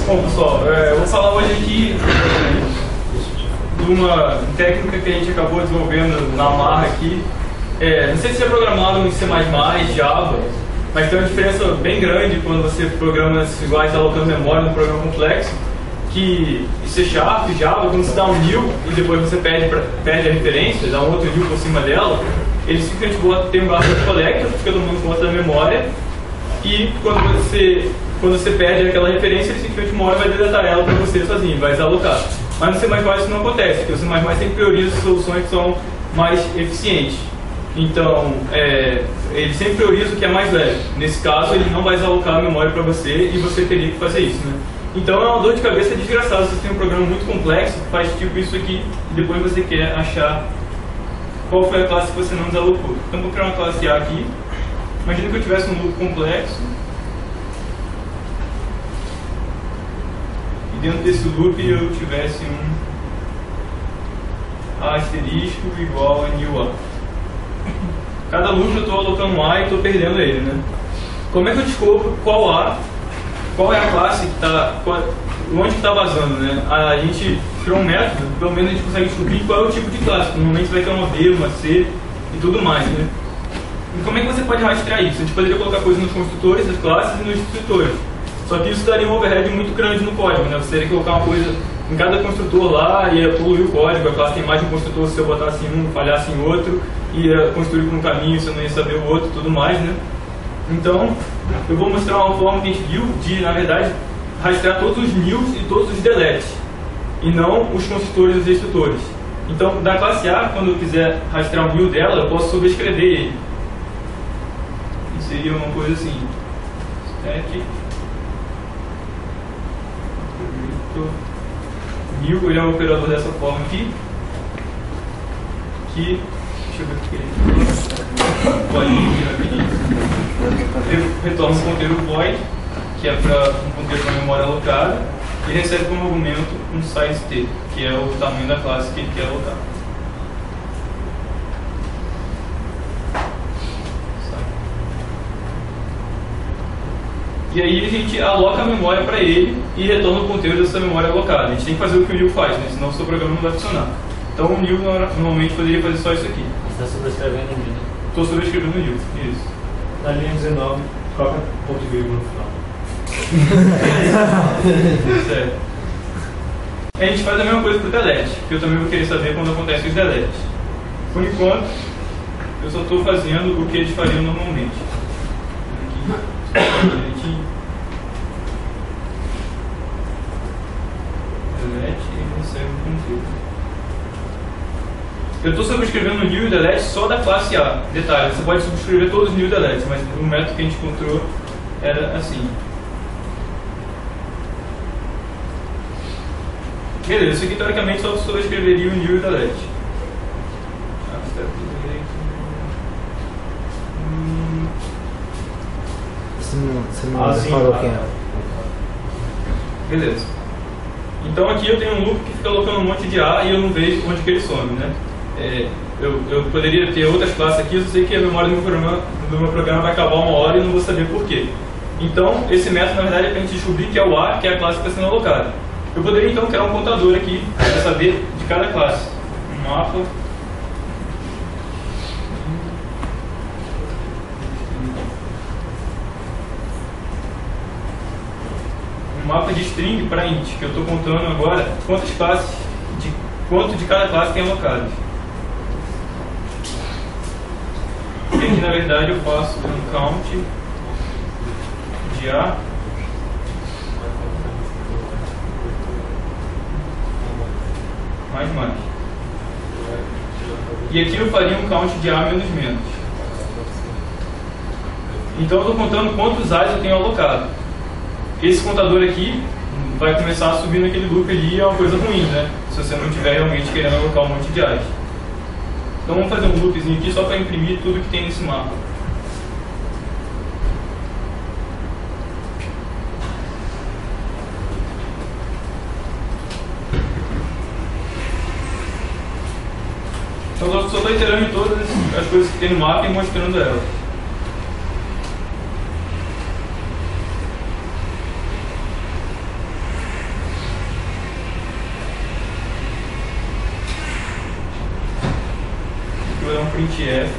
Bom, pessoal, eu vou falar hoje aqui de uma técnica que a gente acabou desenvolvendo na Marra aqui. Não sei se é programado em C++, Java, mas tem uma diferença bem grande quando você programa iguais alocando memória num programa complexo, que em C#, Java, quando você dá um new e depois você perde a referência, dá um outro new por cima dela, ele simplesmente tem um garbage collector, fica tomando conta da memória, e quando você perde aquela referência, ele simplesmente uma hora vai deletar ela para você sozinho, vai desalocar. Mas no C++ isso não acontece, porque o C++ sempre prioriza soluções que são mais eficientes. Então, ele sempre prioriza o que é mais leve. Nesse caso, ele não vai desalocar a memória para você e você teria que fazer isso, né? Então é uma dor de cabeça desgraçada. Você tem um programa muito complexo que faz tipo isso aqui e depois você quer achar qual foi a classe que você não desalocou. Então vou criar uma classe A aqui. Imagina que eu tivesse um loop complexo. E dentro desse loop eu tivesse um asterisco igual a new A. Cada loop eu estou alocando um A e estou perdendo ele, né? Como é que eu descubro qual é a classe que está, onde que está vazando, né? A gente criou um método, pelo menos a gente consegue descobrir qual é o tipo de classe. Normalmente vai ter uma B, uma C e tudo mais, né? E como é que você pode rastrear isso? A gente poderia colocar coisas nos construtores das classes e nos descritores. Só que isso daria um overhead muito grande no código, né? Você teria que colocar uma coisa em cada construtor lá e ia poluir o código. A classe tem mais de um construtor, se eu botasse em um, falhasse em outro, ia construir por um caminho, você não ia saber o outro, tudo mais, né? Então, eu vou mostrar uma forma que a gente viu de, na verdade, rastrear todos os news e todos os deletes, e não os construtores e os destrutores. Então, da classe A, quando eu quiser rastrear o new dela, eu posso sobrescrever ele. E seria uma coisa assim: static new, ele é um operador dessa forma aqui, que, deixa eu ver o que ele pode ir rapidinho. Ele retorna um ponteiro void, que é para um ponteiro para memória alocada, e recebe como argumento um size t, que é o tamanho da classe que ele quer alocar. E aí a gente aloca a memória para ele e retorna o ponteiro dessa memória alocada. A gente tem que fazer o que o new faz, né? Senão o seu programa não vai funcionar. Então o new normalmente poderia fazer só isso aqui. Você está sobrescrevendo o new, né? Estou sobrescrevendo o new, isso. Na linha 19, coloca ponto e vírgula no final. Certo. A gente faz a mesma coisa para o delete, que eu também vou querer saber quando acontecem os deletes. Por enquanto, eu só estou fazendo o que eles fariam normalmente. Aqui, direitinho. Delete e recebe o conteúdo. Eu estou subscrevendo o new e o delete só da classe A. Detalhe, você pode subscrever todos os new e deletes, mas o método que a gente encontrou era assim. Beleza, isso aqui teoricamente só sobrescreveria o new e o delete. Você não falou quem é. Beleza. Então aqui eu tenho um loop que fica alocando um monte de A e eu não vejo onde que ele some, né? Eu poderia ter outras classes aqui, eu só sei que a memória do meu programa vai acabar uma hora e não vou saber por quê. Então, esse método, na verdade, é para a gente descobrir que é o A, que é a classe que está sendo alocada. Eu poderia, então, criar um contador aqui, para saber de cada classe. Um mapa. Um mapa de string para int, que eu estou contando agora quantas classes, quanto de cada classe tem alocado. E aqui, na verdade, eu faço um count de A mais. E aqui eu faria um count de A menos. Então eu estou contando quantos A's eu tenho alocado. Esse contador aqui vai começar a subir naquele loop ali e é uma coisa ruim, né? Se você não estiver realmente querendo alocar um monte de A's. Então vamos fazer um loopzinho aqui só para imprimir tudo que tem nesse mapa. Então eu só estou iterando em todas as coisas que tem no mapa e mostrando elas. .f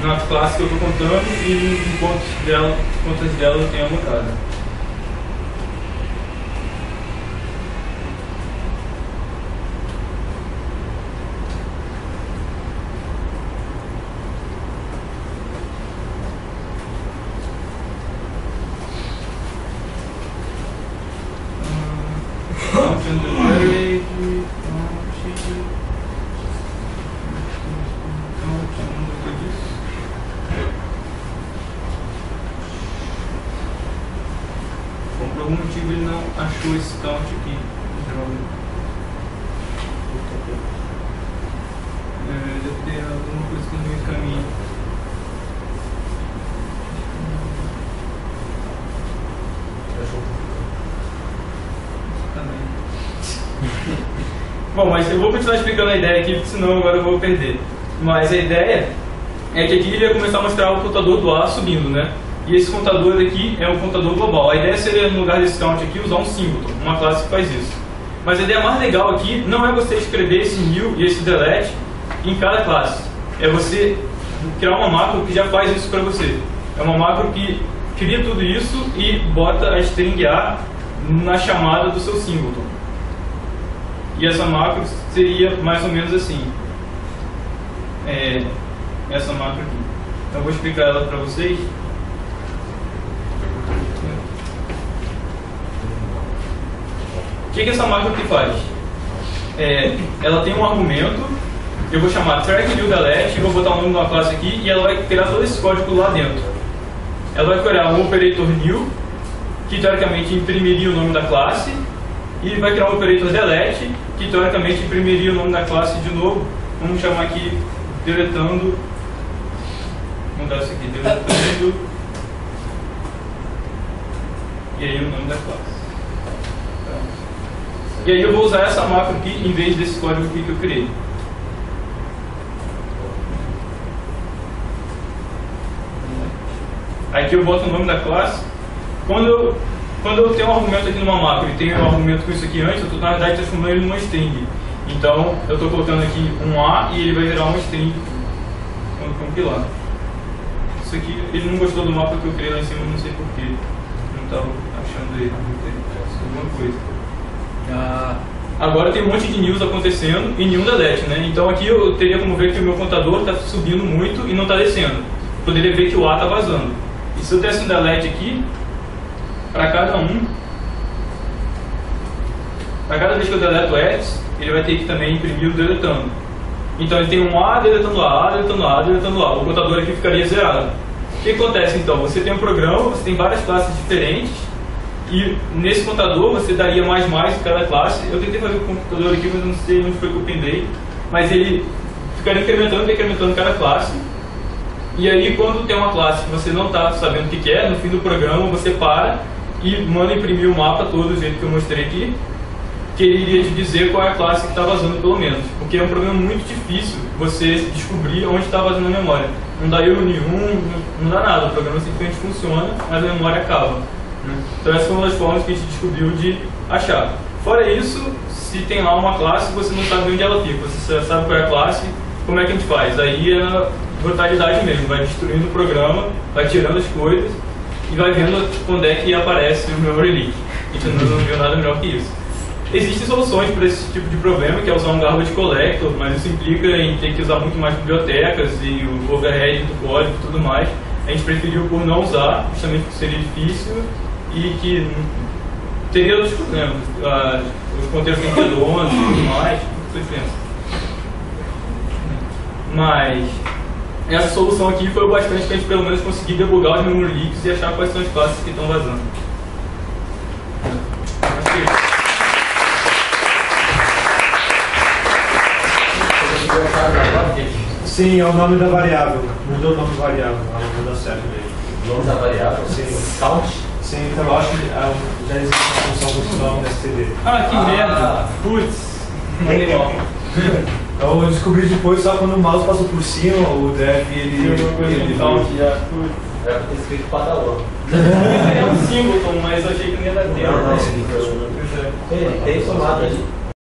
na classe que eu estou contando e em quantas delas eu tenho alocada. Bom, por algum motivo ele não achou esse count aqui. Deve ter alguma coisa que no meio do caminho. Bom, mas eu vou continuar explicando a ideia aqui, porque senão agora eu vou perder. Mas a ideia é que aqui ele ia começar a mostrar o contador do A subindo, né? E esse contador aqui é um contador global. A ideia seria, no lugar desse count aqui, usar um singleton, uma classe que faz isso. Mas a ideia mais legal aqui não é você escrever esse new e esse delete em cada classe. É você criar uma macro que já faz isso para você. É uma macro que cria tudo isso e bota a string A na chamada do seu singleton. E essa macro seria mais ou menos assim. Essa macro aqui. Então eu vou explicar ela para vocês. O que essa macro aqui faz? Ela tem um argumento, eu vou chamar track new delete, vou botar o nome de uma classe aqui e ela vai criar todo esse código lá dentro. Ela vai criar um operator new, que teoricamente imprimiria o nome da classe, e vai criar um operator delete, que teoricamente imprimiria o nome da classe de novo. Vamos chamar aqui deletando, vamos mudar isso aqui, deletando, e aí o nome da classe. E aí eu vou usar essa macro aqui em vez desse código aqui que eu criei. Aqui eu boto o nome da classe. Quando eu tenho um argumento aqui numa macro e tenho um argumento com isso aqui antes, eu estou na verdade transformando ele numa string. Então eu estou colocando aqui um A e ele vai virar uma string quando compilar. Isso aqui, ele não gostou do mapa que eu criei lá em cima, não sei porquê. Não estava achando ele, alguma coisa. Agora tem um monte de news acontecendo e nenhum delete, né? Então aqui eu teria como ver que o meu contador está subindo muito e não está descendo. Poderia ver que o A está vazando. E se eu desse um delete aqui, para cada vez que eu deleto X, ele vai ter que também imprimir o deletando. Então ele tem um A deletando A, deletando A, deletando A. O contador aqui ficaria zerado. O que acontece então? Você tem um programa, você tem várias classes diferentes, e nesse contador você daria mais em cada classe. Eu tentei fazer o computador aqui, mas não sei onde foi que eu pendei. Mas ele ficaria incrementando cada classe. E aí quando tem uma classe que você não está sabendo o que é, no fim do programa você para e manda imprimir o mapa todo do jeito que eu mostrei aqui, que ele iria te dizer qual é a classe que está vazando pelo menos. Porque é um problema muito difícil você descobrir onde está vazando a memória. Não dá erro nenhum, não dá nada. O programa simplesmente funciona, mas a memória acaba. Então essa foi uma das formas que a gente descobriu de achar. Fora isso, se tem lá uma classe, você não sabe onde ela fica. Você sabe qual é a classe, como é que a gente faz? Aí é a brutalidade mesmo, vai destruindo o programa, vai tirando as coisas e vai vendo quando é que aparece o memory leak. A gente não viu nada melhor que isso. Existem soluções para esse tipo de problema, que é usar um garbage collector, mas isso implica em ter que usar muito mais bibliotecas e o overhead do código e tudo mais. A gente preferiu por não usar, justamente porque seria difícil e que teria outros problemas. Os contextos em redondos e tudo mais, tudo diferença. Mas essa solução aqui foi o bastante para a gente pelo menos conseguir debugar os memory leaks e achar quais são as classes que estão vazando. Sim, é o nome da variável. Mudou o nome da variável, não dá certo mesmo. O nome da variável? Sim. Count? Sim, então eu acho que já existe uma função com esse nome no std. Ah, que merda! Putz! Legal. Eu descobri depois só quando o mouse passou por cima, o def ele count já. Era pra ter escrito Padalão. É um singleton, mas eu achei que não ia dar tempo. Ele tem formato de